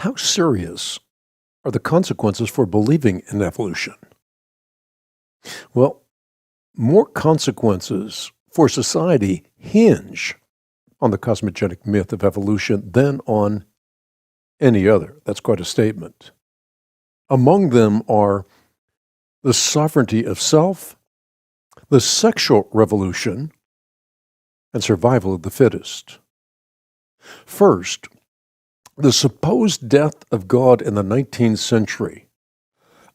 How serious are the consequences for believing in evolution? Well, more consequences for society hinge on the cosmogenic myth of evolution than on any other. That's quite a statement. Among them are the sovereignty of self, the sexual revolution, and survival of the fittest. First, the supposed death of God in the 19th century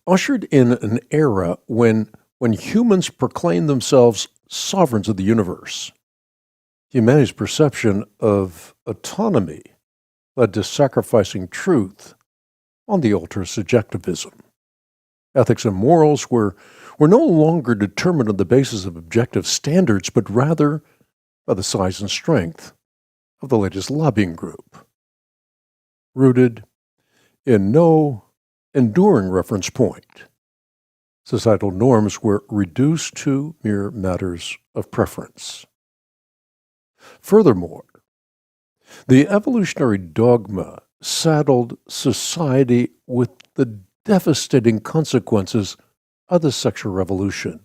ushered in an era when humans proclaimed themselves sovereigns of the universe. Humanity's perception of autonomy led to sacrificing truth on the altar of subjectivism. Ethics and morals were no longer determined on the basis of objective standards, but rather by the size and strength of the latest lobbying group, rooted in no enduring reference point. Societal norms were reduced to mere matters of preference. Furthermore, the evolutionary dogma saddled society with the devastating consequences of the sexual revolution.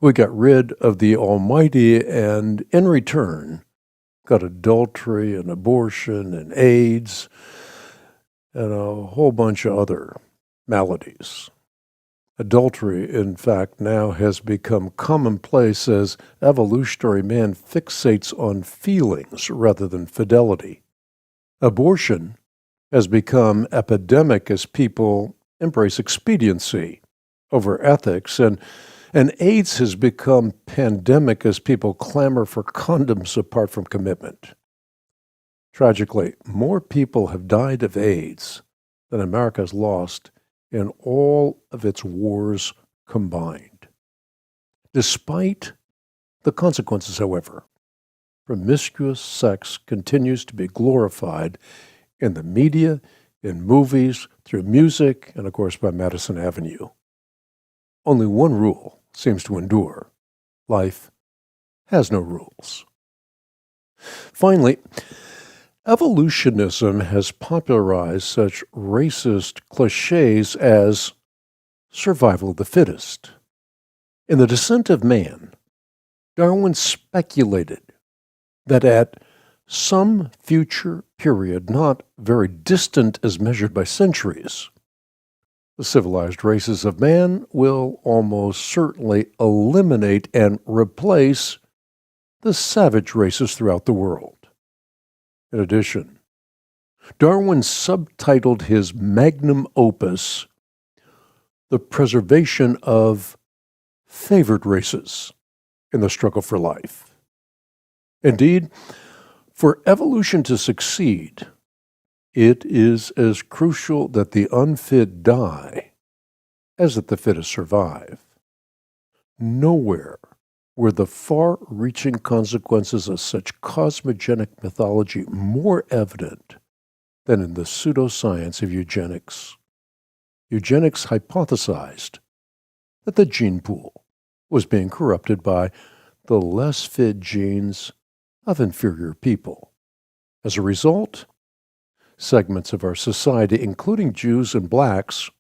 We got rid of the Almighty and, in return, got adultery and abortion and AIDS and a whole bunch of other maladies. Adultery, in fact, now has become commonplace as evolutionary man fixates on feelings rather than fidelity. Abortion has become epidemic as people embrace expediency over ethics, and AIDS has become pandemic as people clamor for condoms apart from commitment. Tragically, more people have died of AIDS than America has lost in all of its wars combined. Despite the consequences, however, promiscuous sex continues to be glorified in the media, in movies, through music, and of course by Madison Avenue. Only one rule seems to endure: life has no rules. Finally, evolutionism has popularized such racist cliches as survival of the fittest. In The Descent of Man, Darwin speculated that at some future period, not very distant as measured by centuries, the civilized races of man will almost certainly eliminate and replace the savage races throughout the world. In addition, Darwin subtitled his magnum opus "The Preservation of Favored Races in the Struggle for Life." Indeed, for evolution to succeed, it is as crucial that the unfit die as that the fittest survive. Nowhere were the far-reaching consequences of such cosmogenic mythology more evident than in the pseudoscience of eugenics. Eugenics hypothesized that the gene pool was being corrupted by the less fit genes of inferior people. As a result, segments of our society, including Jews and blacks,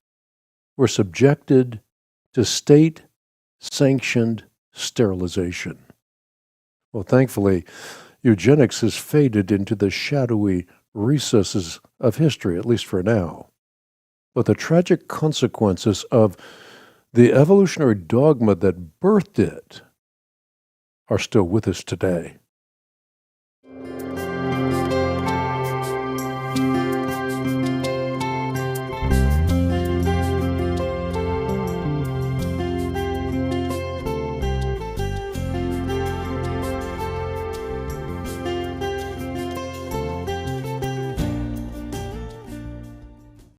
were subjected to state-sanctioned sterilization. Well, thankfully, eugenics has faded into the shadowy recesses of history, at least for now. But the tragic consequences of the evolutionary dogma that birthed it are still with us today.